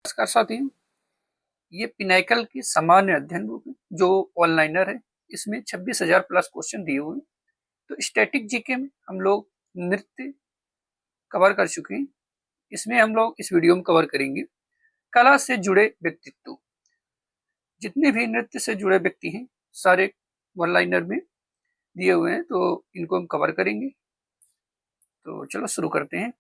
नमस्कार साथियों, ये पिनाकल की सामान्य अध्ययन बुक है जो ऑनलाइनर है। इसमें 26,000 प्लस क्वेश्चन दिए हुए हैं। तो स्टैटिक जीके में हम लोग नृत्य कवर कर चुके हैं। इसमें हम लोग इस वीडियो में कवर करेंगे कला से जुड़े व्यक्तित्व। जितने भी नृत्य से जुड़े व्यक्ति हैं सारे ऑनलाइनर में दिए हुए हैं, तो इनको हम कवर करेंगे। तो चलो शुरू करते हैं।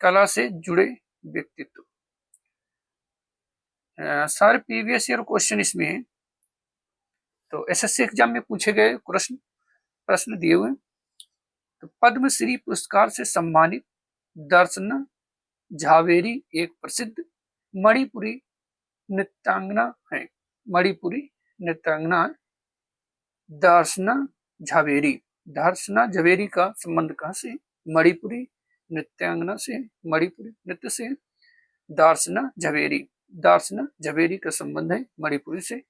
कला से जुड़े व्यक्तित्व। सारे प्रीवियस ईयर क्वेश्चन इसमें हैं। तो एसएससी एग्जाम में पूछे गए प्रश्न दिए हुए हैं। तो पद्मश्री पुरस्कार से सम्मानित दर्शना झावेरी एक प्रसिद्ध मणिपुरी नृत्यांगना है। मणिपुरी नृत्यांगना दर्शना झावेरी। दर्शना झावेरी का संबंध कहां से? मणिपुरी नृत्यांगना से, मणिपुरी नृत्य से। दर्शना झावेरी, दर्शना झावेरी का संबंध है मणिपुरी से,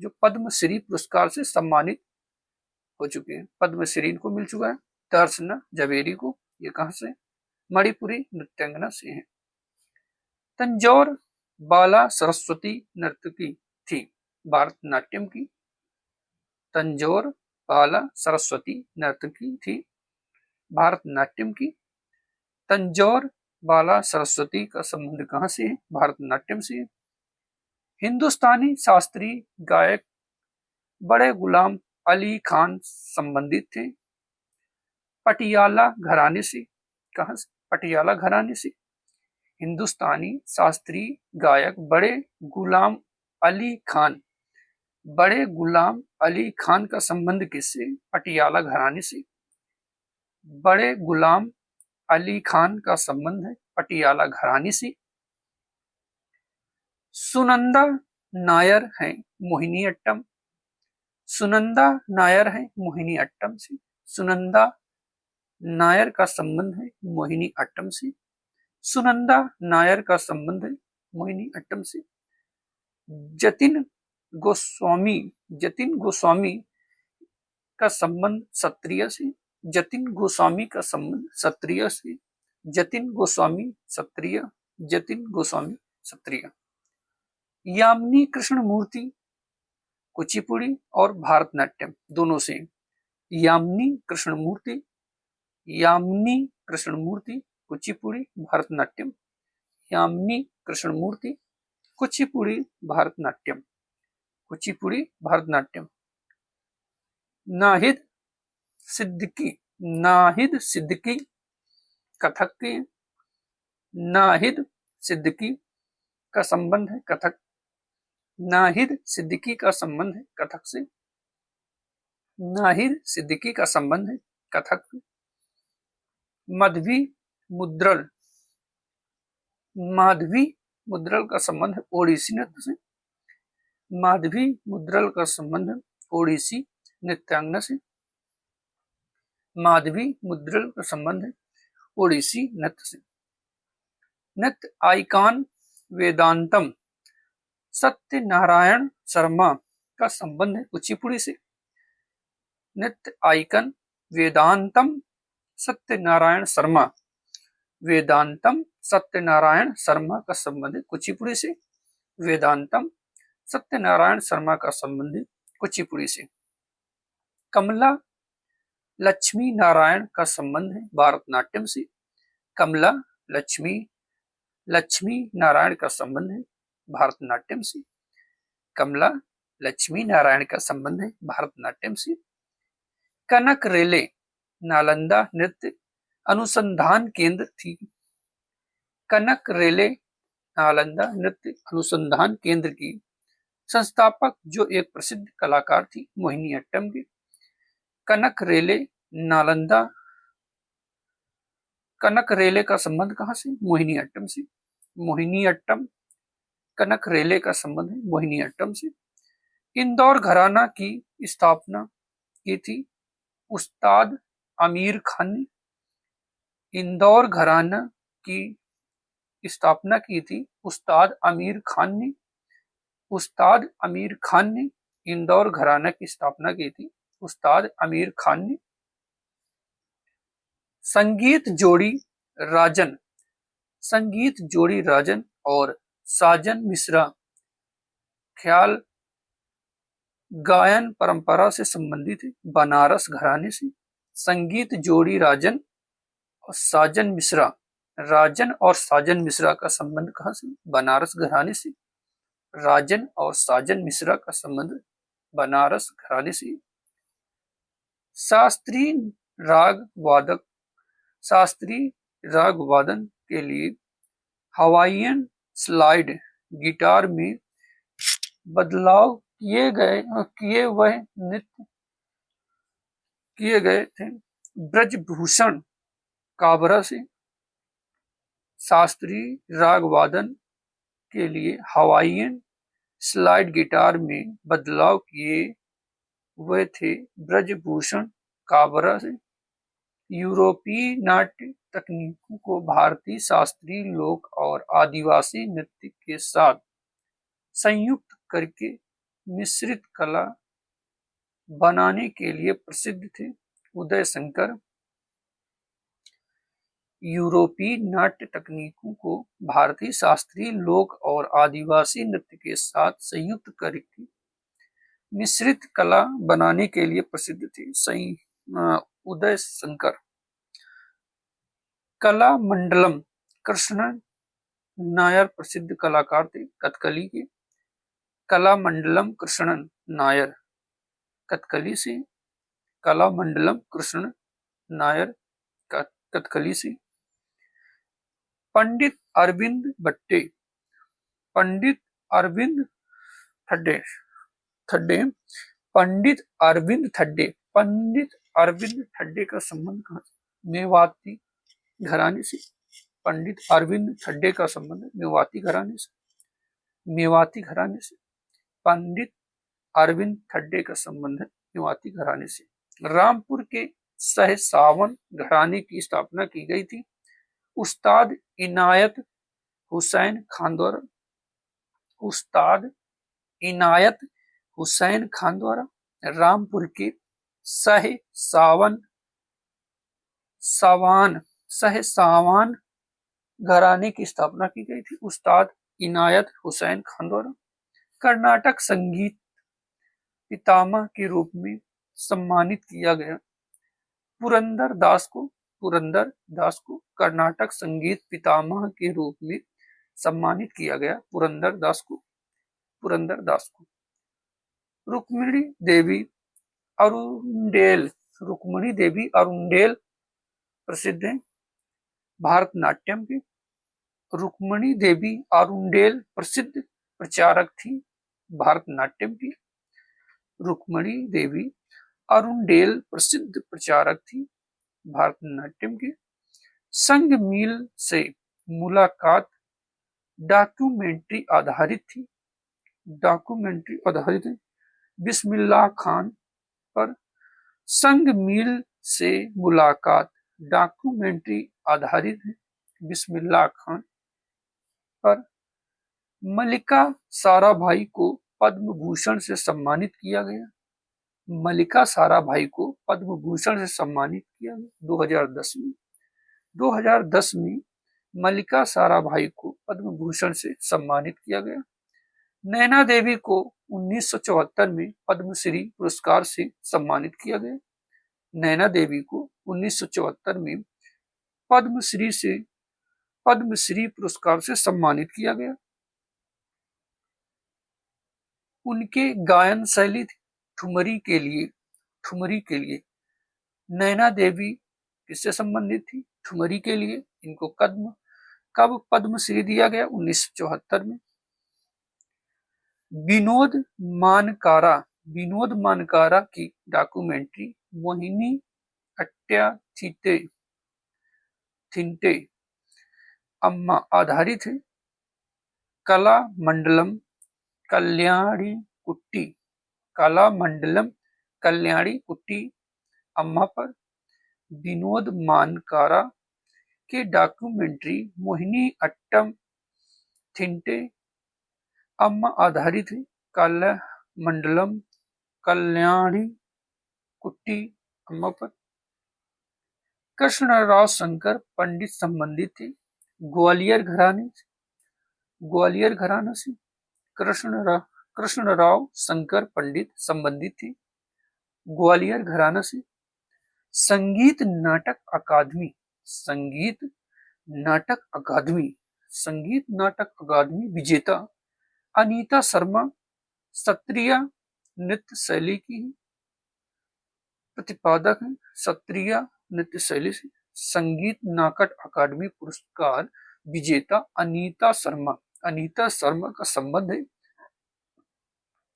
जो पद्मश्री पुरस्कार से सम्मानित हो चुके हैं। पद्मश्री इनको मिल चुका है। दर्शना झावेरी को ये कहां से? मणिपुरी नृत्यांगना से है। तंजौर बाला सरस्वती नर्तकी थी भारतनाट्यम की। तंजौर बाला सरस्वती नर्तकी थी भारतनाट्यम की। तंजौर बाला सरस्वती का संबंध कहां से है? भारतनाट्यम से। हिंदुस्तानी शास्त्रीय गायक बड़े गुलाम अली खान संबंधित थे पटियाला घराने से। कहां से? पटियाला घराने से। हिंदुस्तानी शास्त्रीय गायक बड़े गुलाम अली खान, बड़े गुलाम अली खान का संबंध किससे? पटियाला घराने से। बड़े गुलाम अली खान का संबंध है पटियाला घराने से। सुनंदा नायर है मोहिनी अट्टम। सुनंदा नायर है मोहिनी अट्टम से। सुनंदा नायर का संबंध है मोहिनी अट्टम से। सुनंदा नायर का संबंध है मोहिनी अट्टम से। जतिन गोस्वामी, जतिन गोस्वामी का संबंध क्षत्रिय से। जतिन गोस्वामी का संबंध क्षत्रिय से। जतिन गोस्वामी क्षत्रिय, जतिन गोस्वामी क्षत्रिय। यामिनी कृष्णमूर्ति कुचिपुड़ी और भारतनाट्यम दोनों से। यामिनी कृष्णमूर्ति, यामिनी कृष्णमूर्ति कुचिपुड़ी भारतनाट्यम। यामिनी कृष्णमूर्ति कुचिपुड़ी भारतनाट्यम, कुचिपुड़ी भारतनाट्यम। नाहिद सिद्दीकी, नाहिद सिद्दीकी कथक के। नाहिद सिद्दीकी का संबंध है कथक। नाहिद सिद्दीकी का संबंध है कथक से। नाहिद सिद्दीकी का संबंध है कथक से। माधवी मुद्रल, माधवी मुद्रल का संबंध है ओडिसी नृत्य से। माधवी मुद्रल का संबंध है ओडिसी नृत्यांगना से। माधवी मुद्रल का संबंध है ओडिसी नृत्य से। नृत्य आइकॉन वेदांतम सत्यनारायण शर्मा का संबंध है कुचिपुड़ी से। नृत्य आइकन वेदांतम सत्यनारायण शर्मा, वेदांतम सत्यनारायण शर्मा का संबंध है कुचिपुड़ी से। वेदांतम सत्यनारायण शर्मा का संबंध है कुचिपुड़ी से। कमला लक्ष्मी नारायण का संबंध है भारतनाट्यम से। कमला लक्ष्मी, लक्ष्मी नारायण का संबंध है भारतनाट्यम से। कमला लक्ष्मी नारायण का संबंध है भारतनाट्यम से। कनक रेले नालंदा नृत्य अनुसंधान केंद्र थी। कनक रेले नालंदा नृत्य अनुसंधान केंद्र की संस्थापक जो एक प्रसिद्ध कलाकार थी मोहिनी अट्टम की। कनक रेले नालंदा, कनक रेले का संबंध कहां से? मोहिनी अट्टम से। मोहिनी अट्टम, कनक रेले का संबंध है मोहिनी अट्टम से। इंदौर घराना की स्थापना की थी उस्ताद आमिर खान ने। इंदौर घराना की स्थापना की थी उस्ताद आमिर खान ने। उस्ताद आमिर खान ने इंदौर घराना की स्थापना की थी उस्ताद आमिर खान ने। संगीत जोड़ी राजन, संगीत जोड़ी राजन और साजन मिश्रा ख्याल गायन परंपरा से संबंधित है, बनारस घराने से। संगीत जोड़ी राजन और साजन मिश्रा, राजन और साजन मिश्रा का संबंध कहां से? बनारस घराने से। राजन और साजन मिश्रा का संबंध बनारस घराने से। शास्त्रीय राग वादक, शास्त्रीय राग वादन के लिए हवाईयन स्लाइड गिटार में बदलाव किए गए थे ब्रजभूषण काबरा से। शास्त्रीय राग वादन के लिए हवाईयन स्लाइड गिटार में बदलाव किए हुए थे ब्रजभूषण काबरा से। यूरोपीय नाट्य तकनीकों को भारतीय शास्त्रीय लोक और आदिवासी नृत्य के साथ संयुक्त करके मिश्रित कला बनाने के लिए प्रसिद्ध थे उदय शंकर। यूरोपीय नाट्य तकनीकों को भारतीय शास्त्रीय लोक और आदिवासी नृत्य के साथ संयुक्त करके मिश्रित कला बनाने के लिए प्रसिद्ध थे उदय शंकर। कला मंडलम कृष्णन नायर प्रसिद्ध कलाकार थे कथकली के। कला मंडलम कृष्णन नायर कथकली से। कला मंडलम कृष्ण नायर कथकली से। पंडित अरविंद भट्टे, पंडित अरविंद थड्डे थड्डे पंडित अरविंद थड्डे, पंडित अरविंद थड्डे का संबंध कहां से? मेवाती घराने से। पंडित अरविंद थड्डे का संबंध मेवाती घराने से। मेवाती घराने से पंडित अरविंद थड्डे का संबंध मेवाती घराने से। रामपुर के सहसावन घराने की स्थापना की गई थी उस्ताद इनायत हुसैन खान द्वारा। उस्ताद इनायत हुसैन खान द्वारा रामपुर के सहसावान घराने की स्थापना की गई थी उस्ताद इनायत हुसैन खान द्वारा। कर्नाटक संगीत पितामह के रूप में सम्मानित किया गया पुरंदर दास को। पुरंदर दास को कर्नाटक संगीत पितामह के रूप में सम्मानित किया गया पुरंदर दास को। पुरंदर दास को। रुक्मिणी देवी अरुंडेल, रुक्मिणी देवी अरुंडेल प्रसिद्ध है भारतनाट्यम की। रुक्मिणी देवी अरुंडेल प्रसिद्ध प्रचारक थी भारतनाट्यम की। रुक्मिणी देवी अरुंडेल प्रसिद्ध प्रचारक थी भारतनाट्यम की। संग मील से मुलाकात डॉक्यूमेंट्री आधारित थी। डॉक्यूमेंट्री आधारित है बिस्मिल्लाह खान पर। संग मील से मुलाकात डॉक्यूमेंट्री आधारित है बिस्मिल्लाह खान पर। मल्लिका साराभाई को पद्म भूषण से सम्मानित किया गया। मल्लिका साराभाई को पद्म भूषण से सम्मानित किया गया 2010 में। 2010 में मल्लिका साराभाई को पद्म भूषण से सम्मानित किया गया। नैना देवी को 1974 में पद्मश्री पुरस्कार से सम्मानित किया गया। नैना देवी को 1974 में पद्मश्री पुरस्कार से सम्मानित किया गया। उनके गायन शैली ठुमरी के लिए नैना देवी किससे संबंधित थी? ठुमरी के लिए। इनको कब पद्मश्री दिया गया? 1974 में। विनोद मानकारा की डॉक्यूमेंट्री मोहिनी अट्टा थिंटे अम्मा आधारित है। कला मंडलम कल्याणी कुट्टी अम्मा पर। विनोद मानकारा के डॉक्यूमेंट्री मोहिनी अट्टम थिंटे अम्मा आधारित है। कला मंडलम कल्याणी कुट्टी अम्मा पर। कृष्णराव शंकर पंडित संबंधित थे। ग्वालियर घराने से कृष्णराव शंकर पंडित संबंधित थे ग्वालियर घराना से। संगीत नाटक अकादमी विजेता अनीता शर्मा सत्रिया नृत्य शैली की प्रतिपादक है। सत्रिया नृत्य शैली से संगीत नाटक अकादमी पुरस्कार विजेता अनीता शर्मा का संबंध है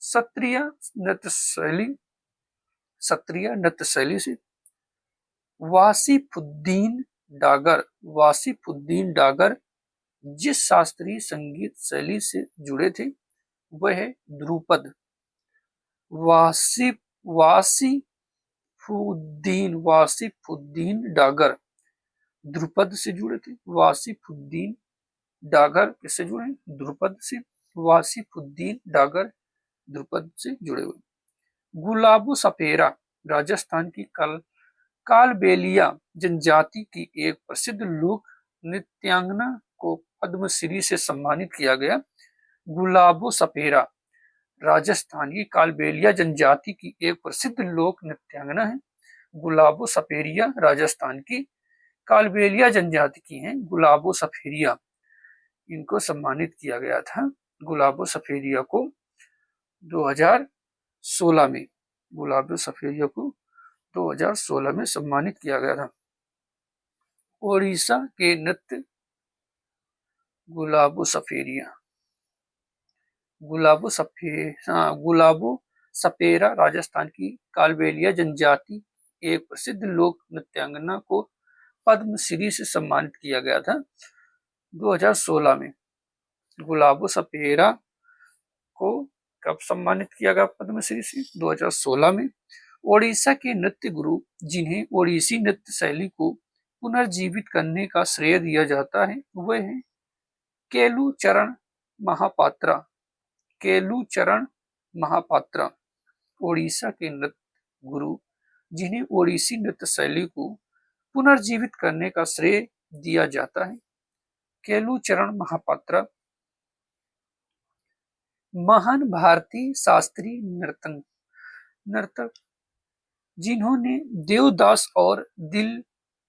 सत्रिया नृत्य शैली से। वासिफुद्दीन डागर जिस शास्त्रीय संगीत शैली से जुड़े थे वह है ध्रुपद। वासिफुद्दीन डागर ध्रुपद से जुड़े थे। वासिफुद्दीन डागर किससे जुड़े? ध्रुपद से। वासिफुद्दीन डागर ध्रुपद से जुड़े हुए। गुलाबो सपेरा राजस्थान की कालबेलिया जनजाति की एक प्रसिद्ध लोक नृत्यांगना को पद्मश्री से सम्मानित किया गया। गुलाबो सपेरा राजस्थान की कालबेलिया जनजाति की एक प्रसिद्ध लोक नृत्यांगना है। गुलाबो सपेरिया राजस्थान की कालबेलिया जनजाति की हैं। गुलाबो सफेरिया इनको सम्मानित किया गया था। गुलाबो सफेरिया को 2016 में 2016 में सम्मानित किया गया था। ओडिशा के नृत्य गुलाबो सपेरा राजस्थान की कालबेलिया जनजाति एक प्रसिद्ध लोक नृत्यांगना को पद्मश्री से सम्मानित किया गया था 2016 में। गुलाबो सपेरा को कब सम्मानित किया गया पद्मश्री से? 2016 में। ओडिशा के नृत्य गुरु जिन्हें ओडिसी नृत्य शैली को पुनर्जीवित करने का श्रेय दिया जाता है वह है केलुचरण महापात्रा। ओडिशा के नृत्य गुरु जिन्हें ओडिसी नृत्य शैली को पुनर्जीवित करने का श्रेय दिया जाता है केलुचरण महापात्रा। महान भारतीय शास्त्रीय नर्तक जिन्होंने देवदास और दिल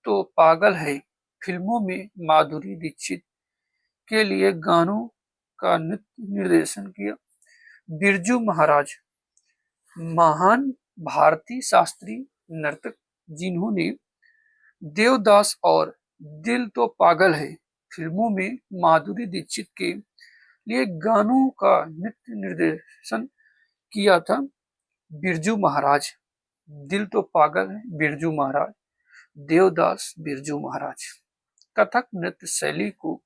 तो पागल है फिल्मों में माधुरी दीक्षित के लिए गानों का निर्देशन किया। बिरजू महाराज। महान भारतीय शास्त्रीय नर्तक जिन्होंने देवदास और दिल तो पागल है फिल्मों में माधुरी दीक्षित के लिए गानों का नृत्य निर्देशन किया था बिरजू महाराज। दिल तो पागल है बिरजू महाराज, देवदास बिरजू महाराज। कथक नृत्य शैली को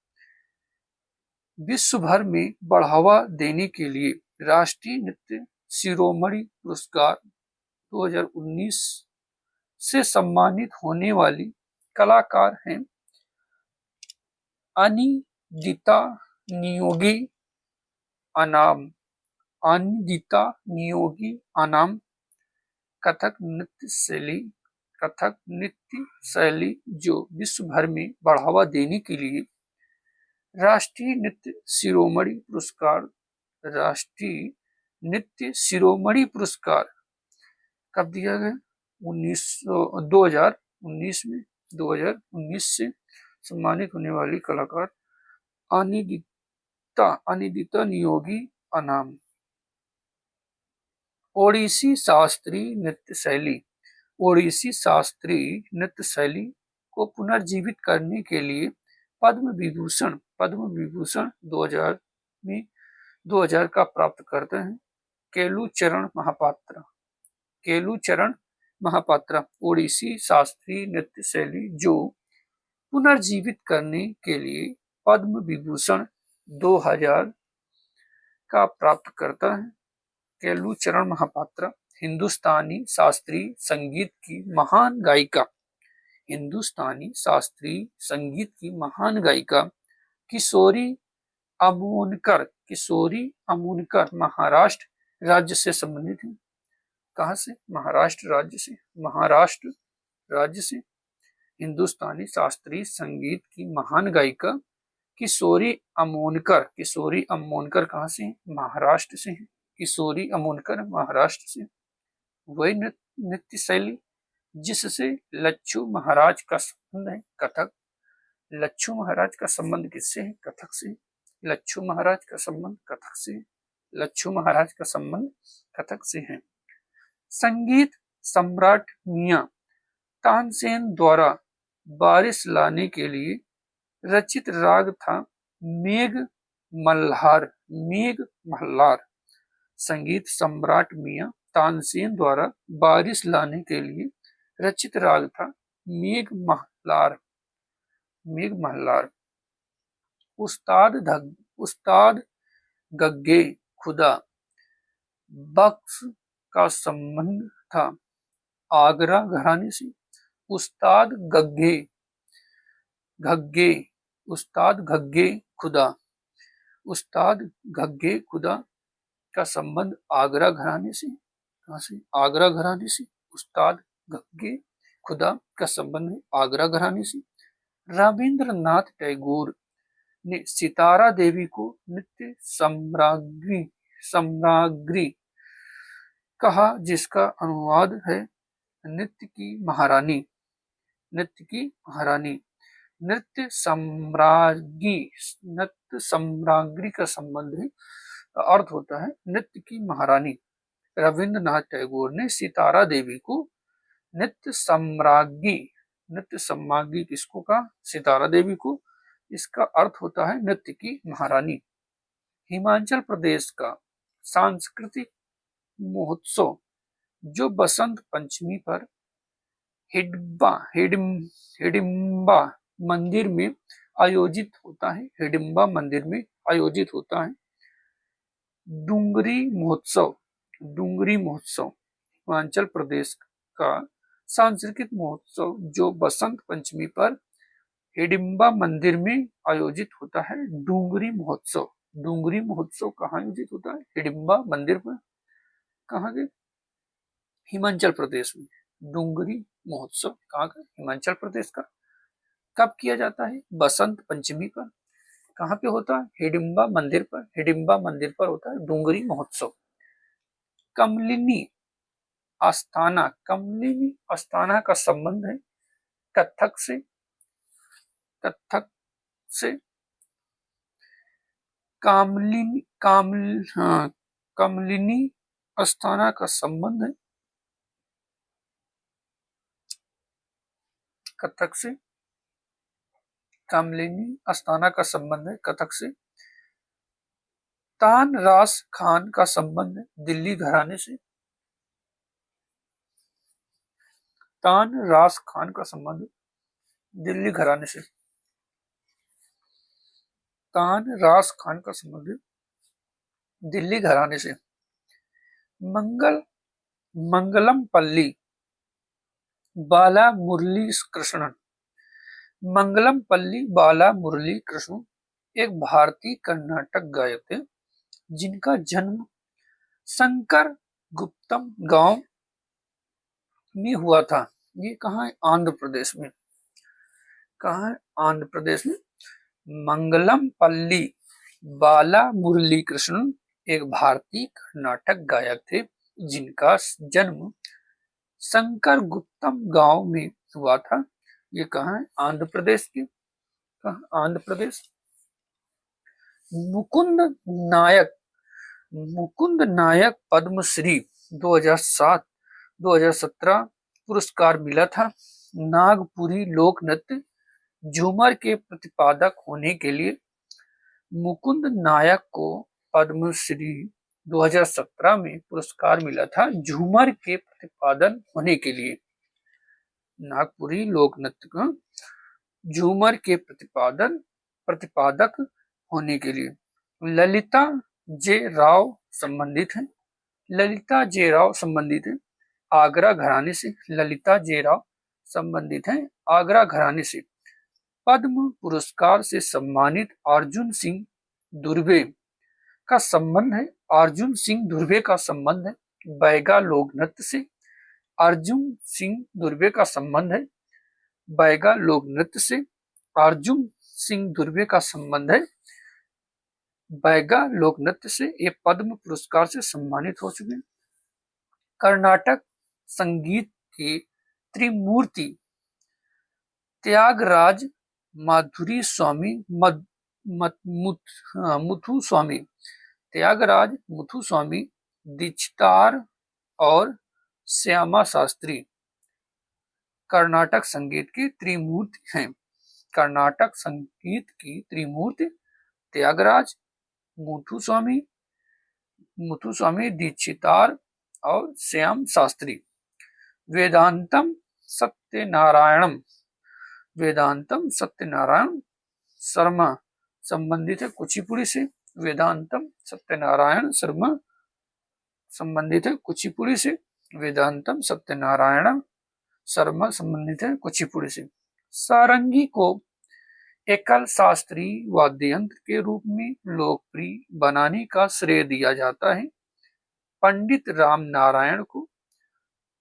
विश्व भर में बढ़ावा देने के लिए राष्ट्रीय नृत्य शिरोमणि पुरस्कार 2019 से सम्मानित होने वाली कलाकार हैं अनिदिता नियोगी अनाम। कथक नृत्य शैली जो विश्व भर में बढ़ावा देने के लिए राष्ट्रीय नृत्य शिरोमणि पुरस्कार कब दिया गया? 2019 से सम्मानित होने वाली कलाकार अनिदिता नियोगी अनाम। ओडिसी शास्त्रीय नृत्य शैली को पुनर्जीवित करने के लिए पद्म विभूषण 2000 का प्राप्त करते हैं केलुचरण महापात्रा। ओडिसी शास्त्रीय नृत्य शैली जो पुनर्जीवित करने के लिए पद्म विभूषण 2000 का प्राप्त करता है केलुचरण महापात्रा। हिंदुस्तानी शास्त्रीय संगीत की महान गायिका किशोरी अमोनकर महाराष्ट्र राज्य से संबंधित है। कहां से? महाराष्ट्र राज्य से। हिंदुस्तानी शास्त्रीय संगीत की महान गायिका किशोरी अमोनकर। किशोरी अमोनकर कहाँ से हैं? महाराष्ट्र से हैं। किशोरी अमोनकर महाराष्ट्र से। वही नृत्य शैली जिससे लच्छू महाराज का संबंध है, कथक। लच्छू महाराज का संबंध किससे है? कथक से। लच्छू महाराज का संबंध कथक से। लच्छू महाराज का संबंध कथक से है। संगीत सम्राट मियां तानसेन द्वारा बारिश लाने के लिए रचित राग था मेघ मल्हार। मेघ मल्हार। संगीत सम्राट मियां तानसेन द्वारा बारिश लाने के लिए रचित राग था मेघ मल्हार। मेघ मल्हार। उस्ताद गग्गे खुदा बख्श का संबंध था आगरा घराने से। उस्ताद घग्गे उस्ताद घग्गे खुदा का संबंध आगरा घराने से। कहां से? आगरा घराने से। उस्ताद घग्गे खुदा का संबंध है आगरा घराने से। रविंद्रनाथ टैगोर ने सितारा देवी को नित्य सम्राज्ञी कहा, जिसका अनुवाद है नृत्य की महारानी। नृत्य की महारानी। नृत्य सम्राज्ञी का संबंध है, अर्थ होता है नृत्य की महारानी। रविंद्रनाथ टैगोर ने सितारा देवी को नृत्य सम्राज्ञी किसको कहा? सितारा देवी को। इसका अर्थ होता है नृत्य की महारानी। हिमाचल प्रदेश का सांस्कृतिक महोत्सव जो बसंत पंचमी पर हिडिंबा मंदिर में आयोजित होता है। हिडिंबा मंदिर में आयोजित होता है। डूंगरी महोत्सव हिमाचल प्रदेश का सांस्कृतिक महोत्सव जो बसंत पंचमी पर हिडिंबा मंदिर में आयोजित होता है। डूंगरी महोत्सव कहाँ आयोजित होता है? हिडिंबा मंदिर पर। कहाँ के? हिमाचल प्रदेश में। डूंगरी महोत्सव कहाँ का? हिमाचल प्रदेश का। कब किया जाता है? बसंत पंचमी पर। कहाँ पे होता है? हिडिंबा मंदिर पर। हिडिंबा मंदिर पर होता है डूंगरी महोत्सव। कमलिनी अस्थाना का संबंध है कथक से। कमलिनी अस्थाना का संबंध है कथक से। कमलिनी अस्थाना का संबंध है कथक से। तानरास खान का संबंध है दिल्ली घराने से। तानरास खान का संबंध दिल्ली घराने से। तानरास खान का संबंध दिल्ली घराने से। मंगलम पल्ली बाला मुरली कृष्णन। मंगलम पल्ली बाला मुरली कृष्णन एक भारतीय कर्नाटक गायक थे जिनका जन्म शंकर गुप्तम गांव में हुआ था। ये कहाँ है? आंध्र प्रदेश में। कहाँ है? आंध्र प्रदेश में। मंगलम पल्ली बाला मुरली कृष्णन एक भारतीय कर्नाटक गायक थे जिनका जन्म शंकर गुप्तम गांव में हुआ था। ये कहाँ है? आंध्र प्रदेश के। कहाँ? आंध्र प्रदेश। मुकुंद नायक पद्मश्री 2007-2017 पुरस्कार मिला था। नागपुरी लोक नृत्य झूमर के प्रतिपादक होने के लिए मुकुंद नायक को पद्मश्री 2017 में पुरस्कार मिला था झूमर के प्रतिपादन होने के लिए। नागपुरी लोक नृत्य का झूमर के प्रतिपादक होने के लिए। ललिता जे राव संबंधित है। ललिता जे राव संबंधित है आगरा घराने से। ललिता जे राव संबंधित है आगरा घराने से। पद्म पुरस्कार से सम्मानित अर्जुन सिंह दुर्वे का संबंध है। अर्जुन सिंह दुर्वे का संबंध है बैगा लोक नृत्य से। अर्जुन सिंह दुर्वे का संबंध है बैगा लोक नृत्य से अर्जुन सिंह दुर्वे का संबंध है। बैगा लोक नृत्य से ये पद्म पुरस्कार से सम्मानित हो चुके हैं। कर्नाटक संगीत की त्रिमूर्ति त्यागराज माधुरी स्वामी मुथुस्वामी त्यागराज मुथुस्वामी दीक्षितार और श्यामा शास्त्री कर्नाटक संगीत की त्रिमूर्ति हैं। कर्नाटक संगीत की त्रिमूर्ति त्यागराज मुथुस्वामी दीक्षितार और श्याम शास्त्री। वेदांतम सत्यनारायण शर्मा संबंधित है कुचिपुड़ी से। वेदांतम सत्यनारायण शर्मा संबंधित है कुचिपुड़ी से। वेदांतम सत्यनारायण शर्मा संबंधित है कुचिपुड़ी से। सारंगी को एकल शास्त्रीय वाद्य यंत्र के रूप में लोकप्रिय बनाने का श्रेय दिया जाता है। पंडित राम नारायण को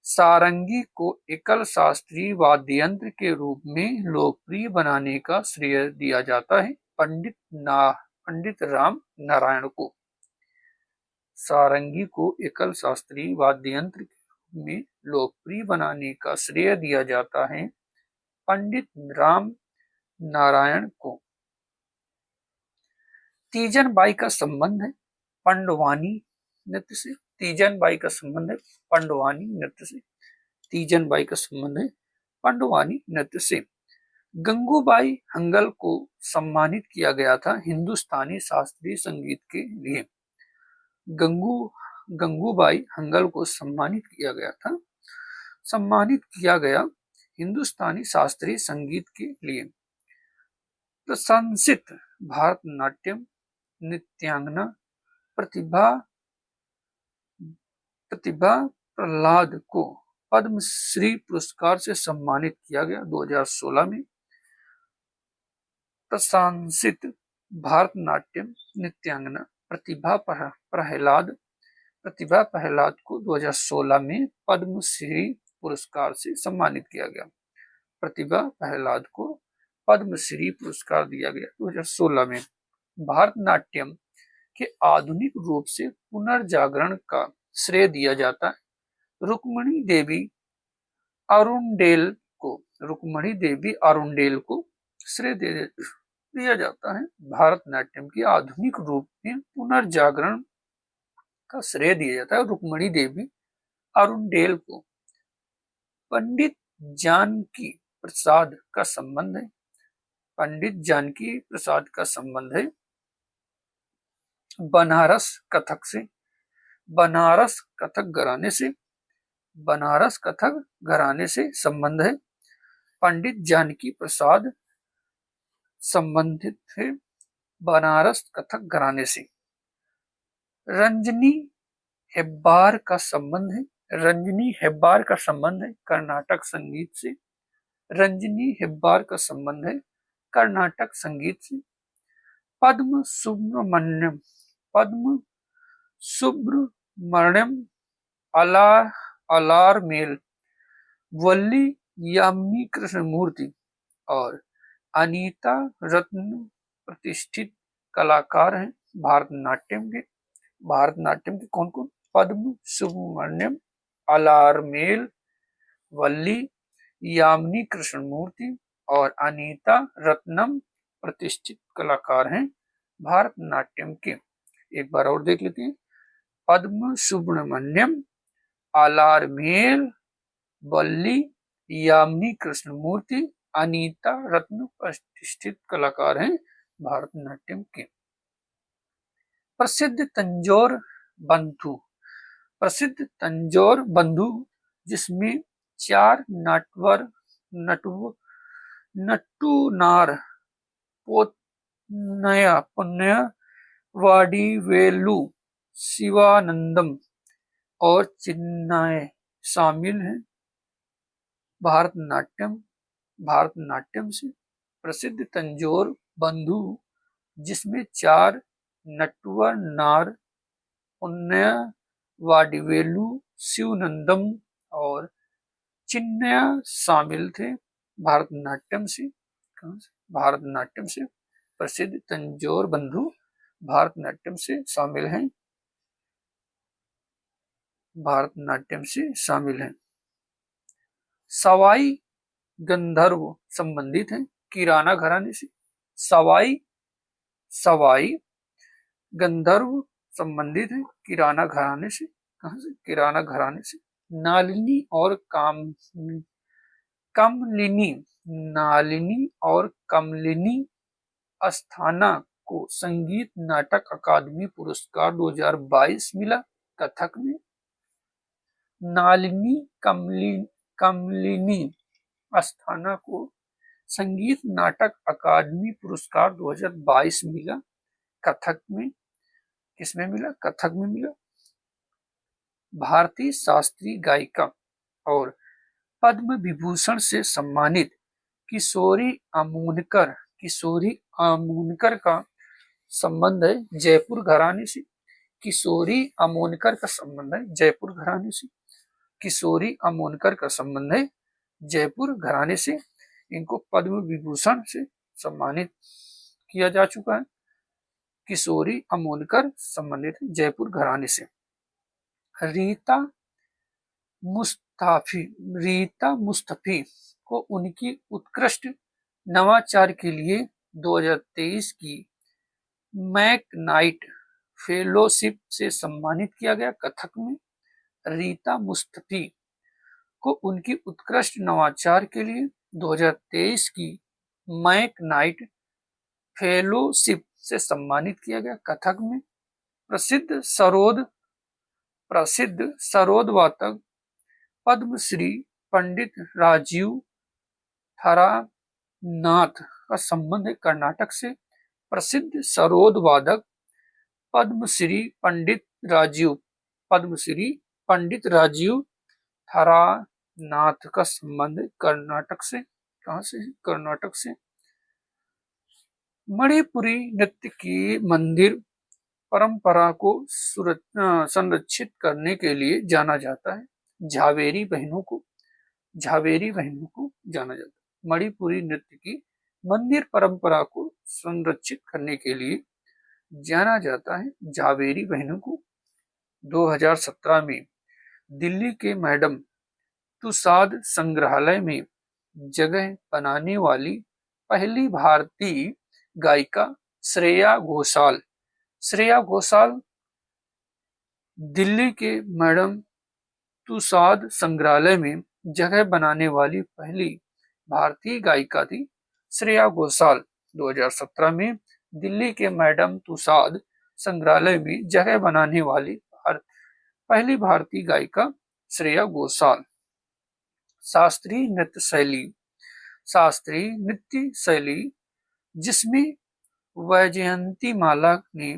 सारंगी को एकल शास्त्रीय वाद्य यंत्र के रूप में लोकप्रिय बनाने का श्रेय दिया जाता है। पंडित राम नारायण को सारंगी को एकल शास्त्रीय वाद्य यंत्र के रूप में लोकप्रिय बनाने का श्रेय दिया जाता है पंडित राम नारायण को। तीजन बाई का संबंध है पंडवानी नृत्य से। तीजन बाई का संबंध है पंडवानी नृत्य से। तीजन बाई का संबंध है पंडवानी नृत्य से। गंगूबाई हंगल को सम्मानित किया गया था हिंदुस्तानी शास्त्रीय संगीत के लिए। गंगूबाई हंगल को सम्मानित किया गया हिंदुस्तानी शास्त्रीय संगीत के लिए। प्रशंसित भारतनाट्यम नृत्यांगना प्रतिभा प्रहलाद को पद्मश्री पुरस्कार से सम्मानित किया गया 2016 में। प्रशंसित भारतनाट्यम नृत्यांगना प्रतिभा प्रहलाद को 2016 में पद्मश्री पुरस्कार से सम्मानित किया गया। प्रतिभा प्रहलाद को पद्मश्री पुरस्कार दिया गया 2016 में। भारतनाट्यम के आधुनिक रूप से पुनर्जागरण का श्रेय दिया जाता है रुक्मिणी देवी अरुंडेल को श्रेय दिया जाता है। भारतनाट्यम के आधुनिक रूप में पुनर्जागरण का श्रेय दिया जाता है रुक्मिणी देवी अरुंडेल को। पंडित जानकी प्रसाद का संबंध है। पंडित जानकी प्रसाद का संबंध है बनारस कथक से। बनारस कथक घराने से संबंध है। पंडित जानकी प्रसाद संबंधित है बनारस कथक घराने से। रंजनी हेब्बार का संबंध है कर्नाटक संगीत से। रंजनी हेब्बार का संबंध है कर्नाटक संगीत से। पद्म सुब्रमण्यम अलारमेल वल्ली यामिनी कृष्णमूर्ति और अनीता रत्न प्रतिष्ठित कलाकार हैं भारतनाट्यम के कौन कौन? पद्म सुब्रमण्यम अलारमेल वल्ली यामिनी कृष्णमूर्ति और अनीता रत्नम प्रतिष्ठित कलाकार हैं भारतनाट्यम के। एक बार और देख लेते हैं। पद्म सुब्रमण्यम अलारमेल वल्ली यामिनी कृष्णमूर्ति अनीता रत्न प्रतिष्ठित कलाकार हैं भारतनाट्यम के। प्रसिद्ध तंजौर बंधु जिसमें 4 नट्टूनार पुन्नया वाडिवेलु शिवानंदम और चिन्नाय शामिल हैं भारतनाट्यम से। प्रसिद्ध तंजौर बंधु जिसमें 4 नटवर नार पुन्नया वाडिवेलु शिवानंदम और चिन्नया शामिल थे भारतनाट्यम से, भारतनाट्यम से प्रसिद्ध तंजौर बंधु भारतनाट्यम से शामिल हैं, भारतनाट्यम से शामिल हैं। सवाई गंधर्व संबंधित हैं किराना घराने से, सवाई गंधर्व संबंधित है किराना घराने से। कहां से? किराना घराने से। नालिनी और कमलिनी, नालिनी और कमलिनी अस्थाना को संगीत नाटक अकादमी पुरस्कार 2022 मिला कथक में। नालिनी कमलिनी अस्थाना को संगीत नाटक अकादमी पुरस्कार 2022 मिला कथक में। किसमें मिला? कथक में मिला। भारतीय शास्त्रीय गायिका और पद्म विभूषण से सम्मानित किशोरी अमोनकर का संबंध है जयपुर घराने से। किशोरी अमोनकर का संबंध है जयपुर घराने से। किशोरी अमोनकर का संबंध है जयपुर घराने से। इनको पद्म विभूषण से सम्मानित किया जा चुका है। किशोरी अमोनकर संबंधित जयपुर घराने से। रीता मुस्तफी को उनकी उत्कृष्ट नवाचार के लिए 2023 की मैकनाइट फेलोशिप से सम्मानित किया गया कथक में। रीता मुस्तफी को उनकी उत्कृष्ट नवाचार के लिए 2023 की मैकनाइट फेलोशिप से सम्मानित किया गया कथक में। प्रसिद्ध सरोद वादक पद्मश्री पंडित राजीव थारानाथ का संबंध है कर्नाटक से। प्रसिद्ध सरोद वादक पद्मश्री पंडित राजीव थारानाथ का संबंध कर्नाटक से। कहां से? कर्नाटक से। मणिपुरी नृत्य की मंदिर परंपरा को संरक्षित करने के लिए जाना जाता है झावेरी बहनों को जाना जाता है। मणिपुरी नृत्य की मंदिर परंपरा को संरक्षित करने के लिए जाना जाता है झावेरी बहनों को। 2017 में दिल्ली के मैडम तुसाद संग्रहालय में जगह बनाने वाली पहली भारतीय गायिका श्रेया घोषाल दिल्ली के मैडम तुसाद संग्रहालय में जगह बनाने वाली पहली भारतीय गायिका थी श्रेया घोषाल। 2017 में दिल्ली के मैडम तुसाद संग्रहालय में जगह बनाने वाली पहली भारतीय गायिका श्रेया घोषाल। शास्त्रीय नृत्य शैली जिसमें वैजयंतीमाला ने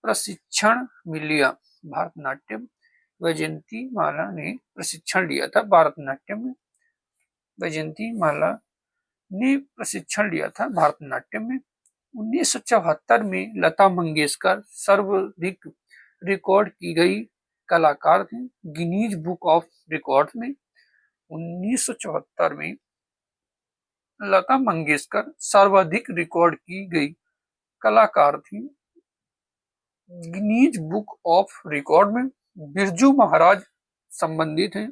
प्रशिक्षण लिया भारतनाट्यम। वैजयंतीमाला ने प्रशिक्षण लिया था भारतनाट्यम में। वैजयंतीमाला ने प्रशिक्षण लिया था भारतनाट्यम में। 1974 में लता मंगेशकर सर्वाधिक रिकॉर्ड की गई कलाकार थी गिनीज बुक ऑफ रिकॉर्ड में। 1974 में लता मंगेशकर सर्वाधिक रिकॉर्ड की गई कलाकार थी गिनीज बुक ऑफ रिकॉर्ड में। बिरजू महाराज संबंधित हैं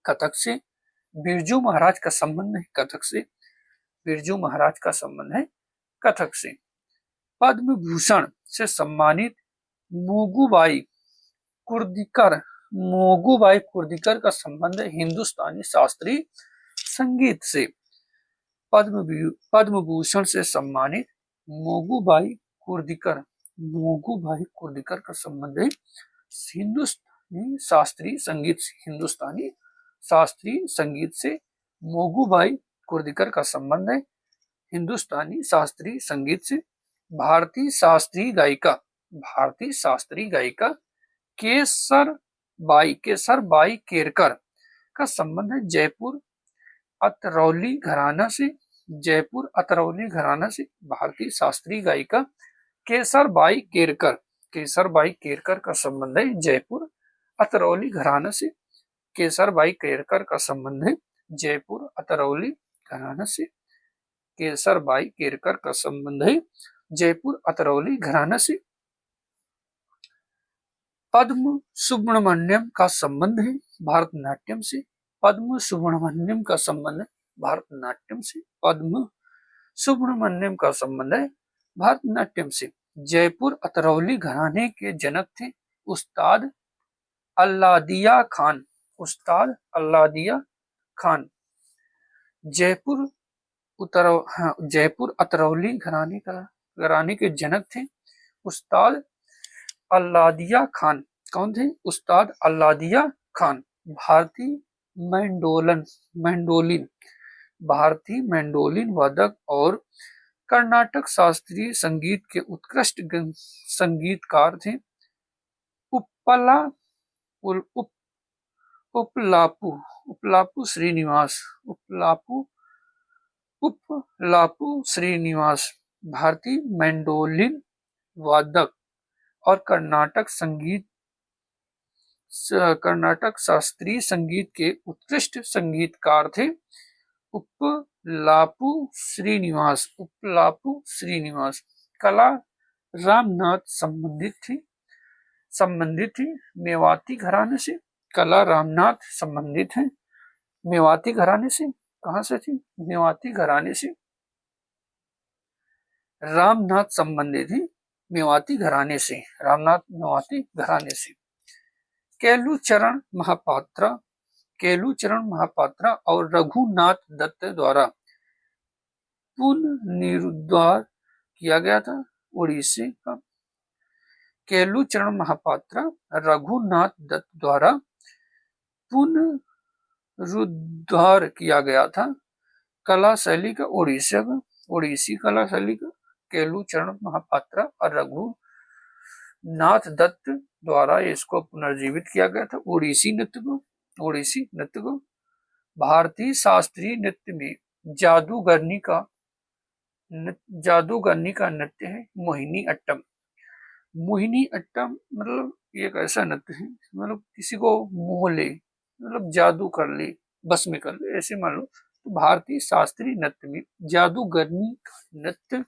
कथक से। बिरजू महाराज का संबंध है कथक से। बिरजू महाराज का संबंध है कथक से। पद्म भूषण से सम्मानित मोगूबाई कुर्दिकर का संबंध है हिंदुस्तानी शास्त्रीय संगीत से। पद्म भूषण से सम्मानित मोगूबाई कुर्दिकर का संबंध है हिंदुस्तानी शास्त्रीय संगीत से। मोगूबाई कुर्दिकर का संबंध है हिंदुस्तानी शास्त्रीय संगीत से। भारतीय शास्त्रीय गायिका केसरबाई केरकर का संबंध है जयपुर अतरौली घराना से। भारतीय शास्त्रीय गायिका केसरबाई केरकर का संबंध है जयपुर अतरौली घराना से। केसरबाई केरकर का संबंध है जयपुर अतरौली घराना से। केसर बाई केरकर का संबंध है जयपुर अतरौली घराना से। पद्म सुब्रमण्यम का संबंध है भरतनाट्यम से। पद्म सुब्रमण्यम का संबंध है भरतनाट्यम से। पद्म सुब्रमण्यम का संबंध है भरतनाट्यम से। जयपुर अतरौली घराने के जनक थे उस्ताद अल्लादिया खान। उस्ताद अल्लादिया खान। जयपुर अतरौली घराने के जनक थे उस्ताद अल्लादिया खान। कौन थे? उस्ताद अल्लादिया खान। भारतीय मैंडोलिन वादक और कर्नाटक शास्त्रीय संगीत के उत्कृष्ट संगीतकार थे। उपला उप, उपलापू उपलापू श्रीनिवास। उपलापू श्रीनिवास भारतीय मैंडोलिन वादक और कर्नाटक शास्त्रीय संगीत के उत्कृष्ट संगीतकार थे। उपलापू श्रीनिवास। कला रामनाथ संबंधित थी मेवाती घराने से। कला रामनाथ संबंधित है मेवाती घराने से। कहां से थी? मेवाती घराने से। रामनाथ संबंधित थी मेवाती घराने से। रामनाथ मेवाती घराने से। केलूचरण महापात्रा और रघुनाथ दत्त द्वारा पुनर्निर्माण किया गया था उड़ीसी का। केलूचरण महापात्रा रघुनाथ दत्त द्वारा पुनरुद्धार किया गया था कला शैली का उड़ीसी कला शैली का। केलूचरण महापात्रा और रघुनाथ दत्त द्वारा इसको पुनर्जीवित किया गया था उड़ीसी नृत्य को। भारतीय शास्त्रीय नृत्य में जादूगरनी का नृत्य है मोहिनी अट्टम। मोहिनी अट्टम मतलब एक ऐसा नृत्य है मतलब किसी को मोह ले, मतलब जादू कर ले, बस में कर ले, ऐसे मान लो। तो भारतीय शास्त्रीय नृत्य में जादूगरनी का नृत्य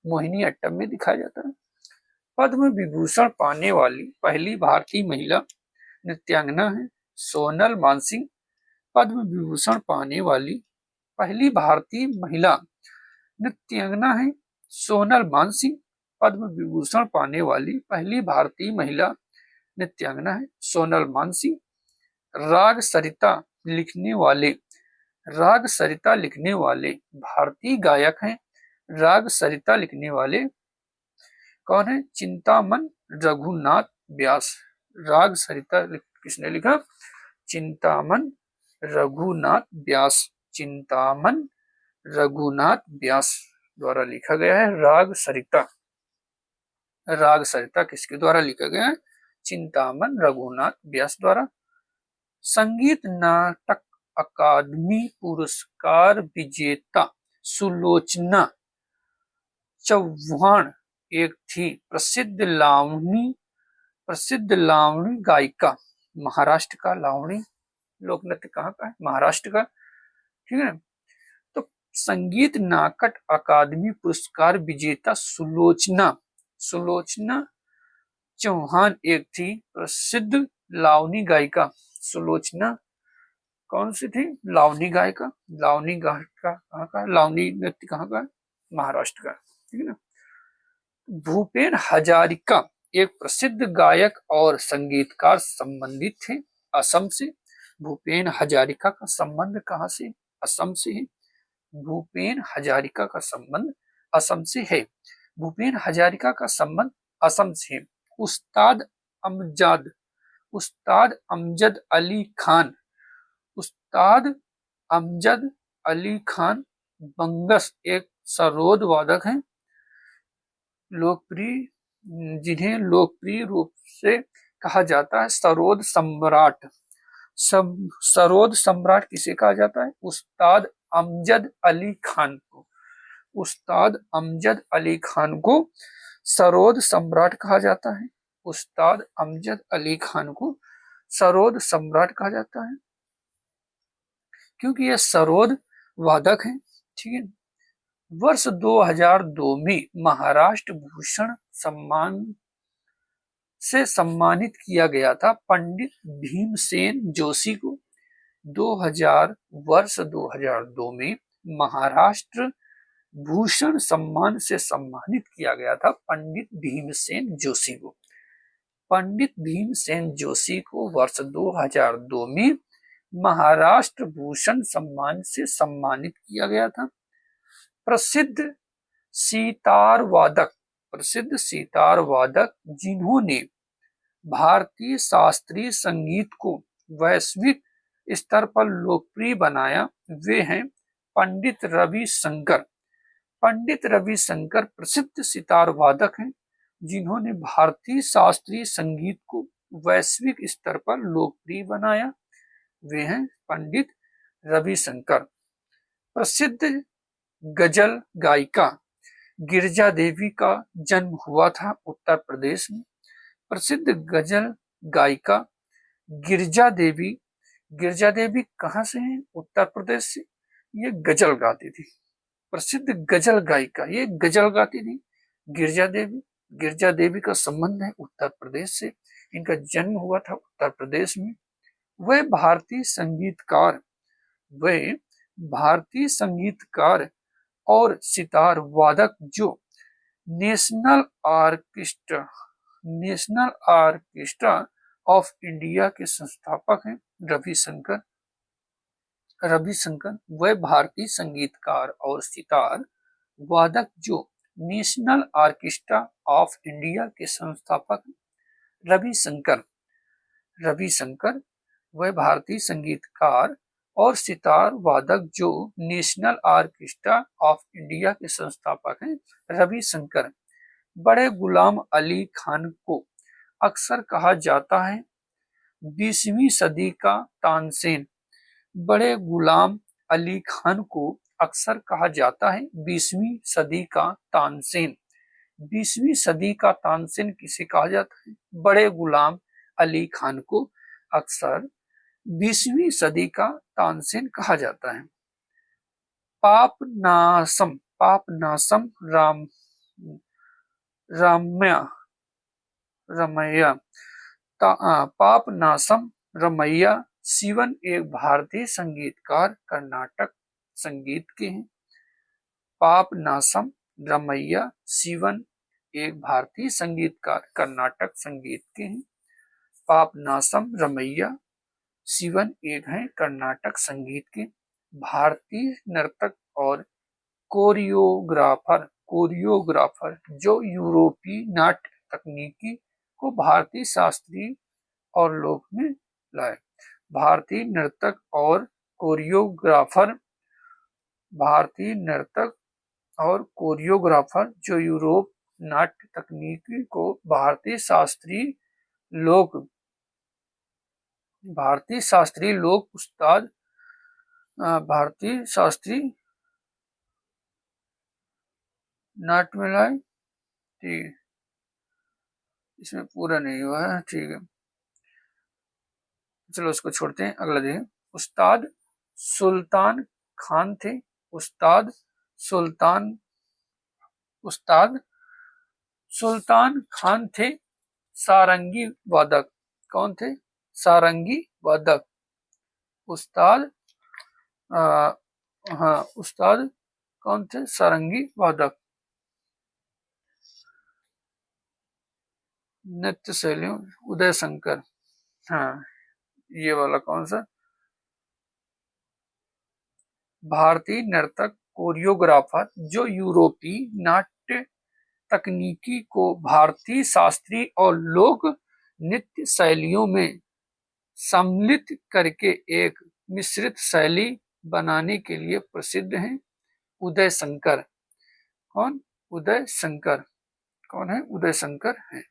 मोहिनी अट्टम में दिखाया जाता है। पद्म विभूषण पाने वाली पहली भारतीय महिला नृत्यांगना है सोनल मानसिंह। पद्म विभूषण पाने वाली पहली भारतीय महिला नृत्यांगना है सोनल मानसिंह। पद्म विभूषण पाने वाली पहली भारतीय महिला नृत्यांगना है सोनल मानसिंह। राग सरिता लिखने वाले भारतीय गायक हैं। राग सरिता लिखने वाले कौन है? चिंतामन रघुनाथ व्यास। राग सरिता किसने लिखा? चिंतामन रघुनाथ व्यास द्वारा लिखा गया है राग सरिता किसके द्वारा लिखा गया है? चिंतामन रघुनाथ व्यास द्वारा। संगीत नाटक अकादमी पुरस्कार विजेता सुलोचना चौहान एक थी प्रसिद्ध लावणी गायिका। महाराष्ट्र का लावणी लोक नृत्य कहाँ का है? महाराष्ट्र का। ठीक है। तो संगीत नाटक अकादमी पुरस्कार विजेता सुलोचना चौहान एक थी प्रसिद्ध लावणी गायिका। सुलोचना कौन सी थी? लावणी गायिका। लावणी कहाँ का? लावणी नृत्य कहाँ का? महाराष्ट्र का। ठीक है ना। भूपेन हजारिका एक प्रसिद्ध गायक और संगीतकार संबंधित थे असम से। भूपेन हजारिका का संबंध कहाँ से? असम से है। भूपेन हजारिका का संबंध असम से है। भूपेन हजारिका का संबंध असम से है। उस्ताद अमजद अली खान बंगस एक सरोद वादक हैं जिन्हें लोकप्रिय रूप से कहा जाता है सरोद सम्राट। सरोद सम्राट किसे कहा जाता है? उस्ताद अमजद अली खान को सरोद सम्राट कहा जाता है। उस्ताद अमजद अली खान को सरोद सम्राट कहा जाता है। क्योंकि ये सरोद वादक है। ठीक है। वर्ष 2002 में महाराष्ट्र भूषण सम्मान से सम्मानित किया गया था पंडित भीमसेन जोशी को। 2002 में महाराष्ट्र भूषण सम्मान से सम्मानित किया गया था पंडित भीमसेन जोशी को। पंडित भीमसेन जोशी को वर्ष 2002 में महाराष्ट्र भूषण सम्मान से सम्मानित किया गया था। प्रसिद्ध सितार वादक जिन्होंने भारतीय शास्त्रीय संगीत को वैश्विक स्तर पर लोकप्रिय बनाया, वे हैं पंडित रविशंकर। पंडित रविशंकर प्रसिद्ध सितार वादक हैं जिन्होंने भारतीय शास्त्रीय संगीत को वैश्विक स्तर पर लोकप्रिय बनाया, वे हैं पंडित रविशंकर। प्रसिद्ध गजल गायिका गिरिजा देवी का जन्म हुआ था उत्तर प्रदेश में। प्रसिद्ध गजल गायिका गिरिजा देवी कहाँ से हैं? उत्तर प्रदेश से। ये गजल गाती थी। प्रसिद्ध गजल गायिका, ये गजल गाती थी गिरिजा देवी का संबंध है उत्तर प्रदेश से। इनका जन्म हुआ था उत्तर प्रदेश में। वे भारतीय संगीतकार और सितार वादक जो नेशनल ऑर्केस्ट्रा ऑफ इंडिया के संस्थापक हैं। रविशंकर वह भारतीय संगीतकार और सितार वादक जो नेशनल ऑर्केस्ट्रा ऑफ इंडिया के संस्थापक हैं। रविशंकर वह भारतीय संगीतकार और सितार वादक जो नेशनल ऑर्केस्ट्रा ऑफ इंडिया के संस्थापक हैं। रविशंकर बड़े गुलाम अली खान को अक्सर कहा जाता है 20वीं सदी का तानसेन। बड़े गुलाम अली खान को अक्सर कहा जाता है 20वीं सदी का तानसेन। 20वीं सदी का तानसेन किसे कहा जाता है? बड़े गुलाम अली खान को अक्सर 20वीं सदी का तानसेन कहा जाता है। पापनासम रमैया शिवन एक भारतीय संगीतकार कर्नाटक संगीत के हैं। पापनासम रमैया शिवन एक भारतीय संगीतकार कर्नाटक संगीत के हैं। पापनासम रमैया शिवन एक हैं कर्नाटक संगीत के भारतीय नर्तक और कोरियोग्राफर जो यूरोपीय नाट्य तकनीकी को भारतीय शास्त्रीय और लोक में लाए। भारतीय नर्तक और कोरियोग्राफर जो यूरोप नाट्य तकनीकी को भारतीय शास्त्रीय लोक उस्ताद भारतीय शास्त्रीय नाट्य में लाए। ठीक है, इसमें पूरा नहीं हुआ है। ठीक है, चलो इसको छोड़ते हैं, अगला देखें। उस्ताद सुल्तान खान थे। उस्ताद सुल्तान खान थे सारंगी वादक। कौन थे? सारंगी वादक। उस्ताद कौन थे? सारंगी वादक। नृत्य शैलियों उदय शंकर। हाँ, ये वाला कौन सा? भारतीय नर्तक कोरियोग्राफर जो यूरोपीय नाट्य तकनीकी को भारतीय शास्त्रीय और लोक नृत्य शैलियों में सम्मिलित करके एक मिश्रित शैली बनाने के लिए प्रसिद्ध हैं। उदय शंकर। कौन? उदय शंकर। कौन है? उदय शंकर है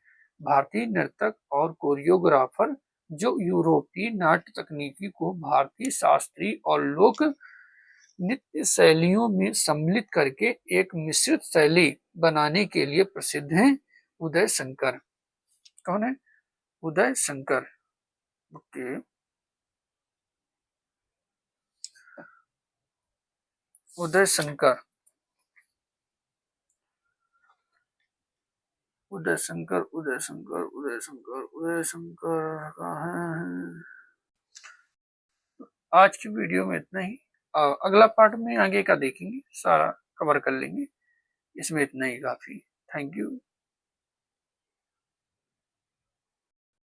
भारतीय नर्तक और कोरियोग्राफर जो यूरोपीय नाट्य तकनीकी को भारतीय शास्त्रीय और लोक नृत्य शैलियों में सम्मिलित करके एक मिश्रित शैली बनाने के लिए प्रसिद्ध हैं। उदय शंकर। कौन है? उदय शंकर। ओके, उदय शंकर, उदय शंकर, उदय शंकर, उदय शंकर, उदय शंकर कहाँ है? आज की वीडियो में इतना ही। अगला पार्ट में आगे का देखेंगे, सारा कवर कर लेंगे। इसमें इतना ही काफी। Thank you.